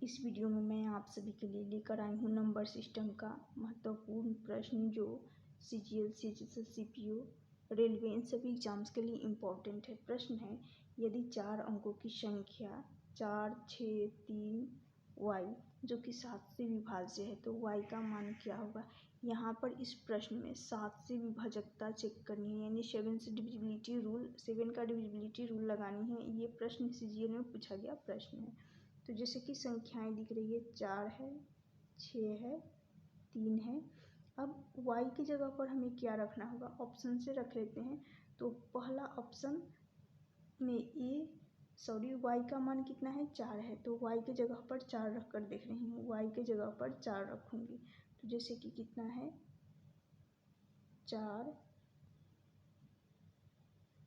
इस वीडियो में मैं आप सभी के लिए लेकर आई हूँ नंबर सिस्टम का महत्वपूर्ण प्रश्न जो CGL, CHSL, CPO, रेलवे इन सभी एग्जाम्स के लिए इम्पोर्टेंट है। प्रश्न है, यदि 4 अंकों की संख्या 4, 6, 3 y जो कि 7 से विभाज्य है तो y का मान क्या होगा। यहाँ पर इस प्रश्न में 7 से विभाजकता चेक करनी है, यानी 7 का डिविजिबिलिटी रूल लगानी है। ये प्रश्न CGL में पूछा गया प्रश्न है। तो जैसे कि संख्याएं दिख रही है, 4 है, 6 है, 3 है। अब y की जगह पर हमें क्या रखना होगा, ऑप्शन से रख लेते हैं। तो पहला ऑप्शन में y का मान कितना है, 4 है, तो y की जगह पर 4 रख कर देख रही हूँ। y की जगह पर 4 रखूँगी तो जैसे कि कितना है, 4,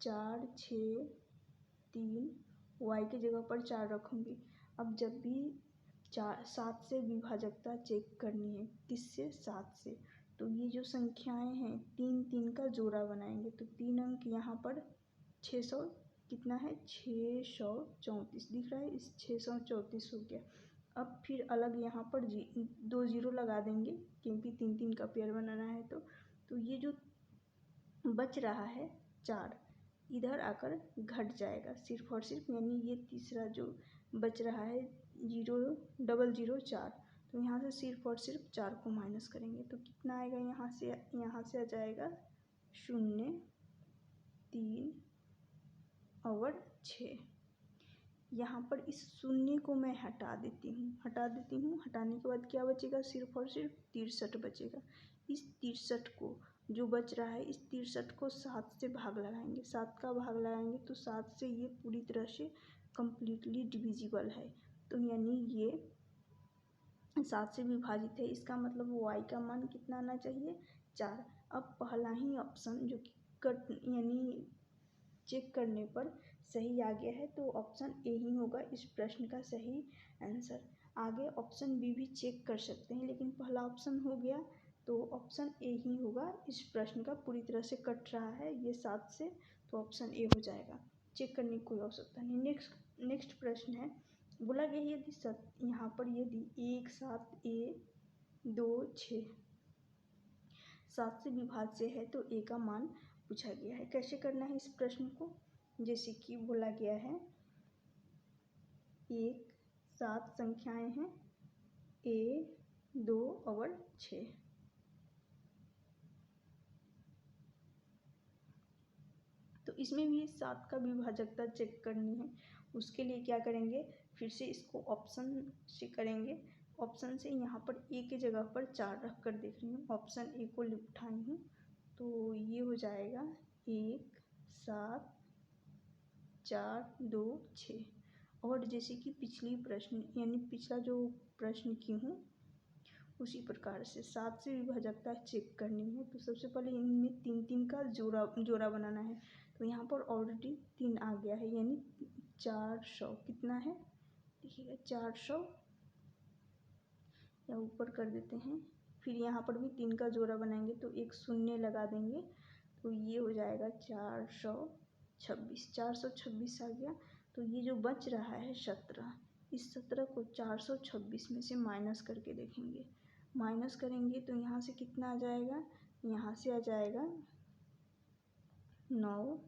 4, 6, 3, y की जगह पर 4 रखूँगी। अब जब भी 7 से विभाजकता चेक करनी है, किससे, 7 से, तो ये जो संख्याएं हैं 3 का जोड़ा बनाएंगे। तो 3 अंक यहाँ पर 600 कितना है, 634 दिख रहा है, इस 634 हो गया। अब फिर अलग यहाँ पर 2 जीरो लगा देंगे क्योंकि 3 का पेयर बनाना है। तो ये जो बच रहा है 4 इधर आकर घट जाएगा सिर्फ और सिर्फ, यानी ये तीसरा जो बच रहा है 00004, तो यहाँ से सिर्फ और सिर्फ 4 को माइनस करेंगे तो कितना आएगा, यहाँ से आ जाएगा 0, 3 और 6। यहाँ पर इस 0 को मैं हटा देती हूँ। हटाने के बाद क्या बचेगा, सिर्फ और सिर्फ 63 बचेगा। इस 63 को जो बच रहा है, इस 63 को 7 से भाग लगाएंगे, 7 का भाग लगाएंगे तो 7 से ये पूरी तरह से कम्प्लीटली डिविजिबल है। तो यानी ये 7 से विभाजित है, इसका मतलब y का मान कितना आना चाहिए, 4। अब पहला ही ऑप्शन जो कि कट यानी चेक करने पर सही आ गया है तो ऑप्शन ए ही होगा इस प्रश्न का सही आंसर। आगे ऑप्शन बी भी चेक कर सकते हैं, लेकिन पहला ऑप्शन हो गया तो ऑप्शन ए ही होगा इस प्रश्न का। पूरी तरह से कट रहा है ये 7 से, तो ऑप्शन ए हो जाएगा, चेक करने की कोई आवश्यकता नहीं। नेक्स्ट प्रश्न है, बोला गया यदि यहाँ पर यदि 1, 7, 2, 6 7 से विभाज्य है तो a का मान पूछा गया है। कैसे करना है इस प्रश्न को, जैसे कि बोला गया है 1, 7 संख्याएं हैं, a, 2 और 6। तो इसमें भी 7 का विभाजकता चेक करनी है। उसके लिए क्या करेंगे, फिर से इसको ऑप्शन से करेंगे। ऑप्शन से यहाँ पर a की जगह पर 4 रख कर देख रही हूँ, ऑप्शन ए को उठाई हूँ तो ये हो जाएगा 1, 7, 4, 2, 6। और जैसे कि पिछली प्रश्न यानी पिछला जो प्रश्न की हूँ उसी प्रकार से 7 से विभाजकता चेक करनी है। तो सबसे पहले इनमें 3 का जोड़ा बनाना है। तो यहाँ पर ऑलरेडी 3 आ गया है, यानी 400 कितना है, देखिएगा 400 या ऊपर कर देते हैं। फिर यहाँ पर भी 3 का जोड़ा बनाएंगे तो एक 0 लगा देंगे तो ये हो जाएगा 426। 426 आ गया। तो ये जो बच रहा है 17, इस 17 को 426 में से माइनस करके देखेंगे। माइनस करेंगे तो यहाँ से कितना आ जाएगा, यहाँ से आ जाएगा 9,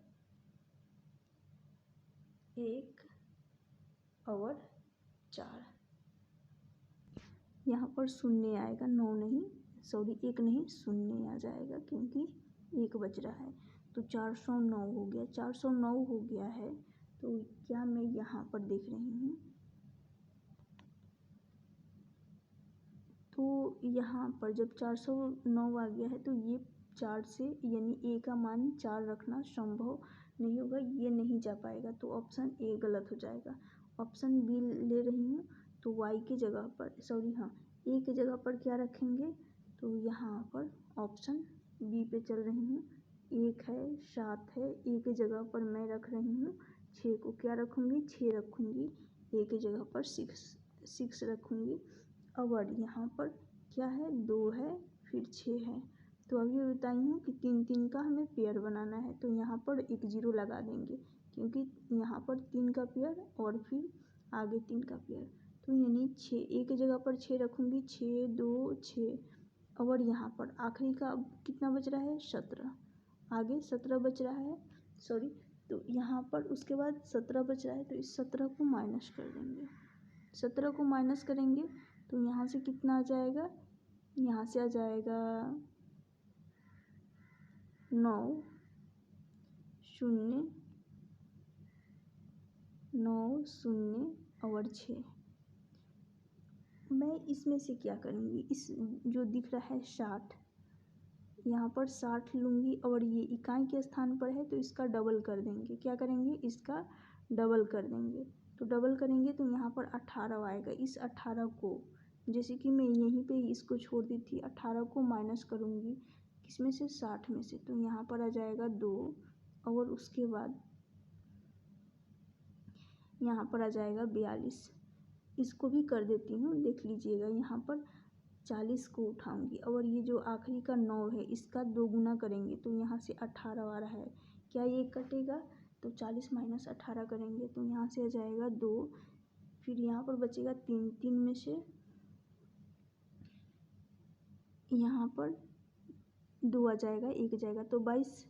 1 और 4। यहाँ पर 0 आएगा, 9 नहीं, सॉरी 1 नहीं 0 आ जाएगा क्योंकि 1 बच रहा है। तो 409 हो गया, 409 हो गया है। तो क्या मैं यहाँ पर देख रही हूँ, तो यहाँ पर जब 409 आ गया है तो ये 4 से यानी a का मान 4 रखना संभव नहीं होगा, ये नहीं जा पाएगा। तो ऑप्शन ए गलत हो जाएगा। ऑप्शन बी ले रही हूँ तो y की जगह पर a की जगह पर क्या रखेंगे, तो यहाँ पर ऑप्शन बी पे चल रही हूँ। 1 है, 7 है, a की जगह पर मैं रख रही हूँ 6 को, क्या रखूँगी, 6 रखूँगी, a की जगह पर 6 रखूँगी। और यहाँ पर क्या है, 2 है, फिर 6 है। तो अभी बताई हूँ कि 3 का हमें पेयर बनाना है, तो यहाँ पर एक 0 लगा देंगे क्योंकि यहाँ पर 3 का पेयर और फिर आगे 3 का पेयर। तो यानी 6, एक जगह पर 6 रखूँगी, 6 2 6, और यहाँ पर आखिरी का अब कितना बच रहा है 17, आगे 17 बच रहा है, सॉरी, तो यहाँ पर उसके बाद 17 बच रहा है, तो इस 17 को माइनस कर देंगे। 17 को माइनस करेंगे तो यहाँ से कितना आ जाएगा, यहाँ से आ जाएगा 9 0 9 0 और 6। मैं इसमें से क्या करूँगी, इस जो दिख रहा है 60, यहाँ पर 60 लूँगी और ये इकाई के स्थान पर है तो इसका डबल कर देंगे। क्या करेंगे, इसका डबल कर देंगे। तो डबल करेंगे तो यहाँ पर 18 आएगा। इस 18 को, जैसे कि मैं यहीं पे इसको छोड़ दी थी, 18 को माइनस करूँगी किसमें से, 60 में से, तो यहाँ पर आ जाएगा 2, और उसके बाद यहाँ पर आ जाएगा 42। इसको भी कर देती हूँ, देख लीजिएगा। यहाँ पर 40 को उठाऊंगी और ये जो आखिरी का 9 है इसका 2 गुना करेंगे तो यहाँ से 18 आ रहा है। क्या ये कटेगा, तो 40 माइनस 18 करेंगे तो यहाँ से आ जाएगा 2, फिर यहाँ पर बचेगा 3, 3 में से यहाँ पर 2 आ जाएगा, 1 आ जाएगा, तो 22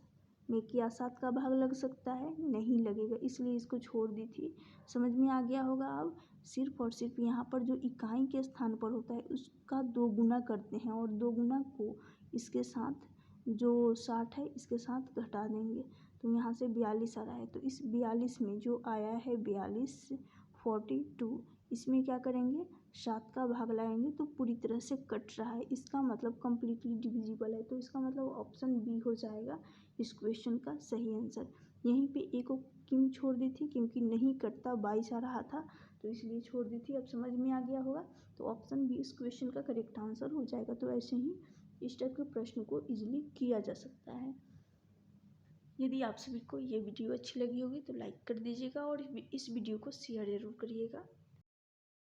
में क्या 7 का भाग लग सकता है, नहीं लगेगा, इसलिए इसको छोड़ दी थी। समझ में आ गया होगा। अब सिर्फ और सिर्फ यहाँ पर जो इकाई के स्थान पर होता है उसका 2 गुना करते हैं और 2 गुना को इसके साथ जो 60 है इसके साथ घटा देंगे तो यहाँ से 42 आ रहा है। तो इस 42 में जो आया है 42 42, इसमें क्या करेंगे, 7 का भाग लगाएंगे तो पूरी तरह से कट रहा है, इसका मतलब कम्प्लीटली डिविजिबल है। तो इसका मतलब ऑप्शन बी हो जाएगा इस क्वेश्चन का सही आंसर। यहीं पे ए को क्यों छोड़ दी थी, क्योंकि नहीं कटता, 22 आ रहा था तो इसलिए छोड़ दी थी। अब समझ में आ गया होगा, तो ऑप्शन बी इस क्वेश्चन का करेक्ट आंसर हो जाएगा। तो ऐसे ही इस टाइप के प्रश्न को इजीली किया जा सकता है। यदि आप सभी को ये वीडियो अच्छी लगी होगी तो लाइक कर दीजिएगा और इस वीडियो को शेयर ज़रूर करिएगा।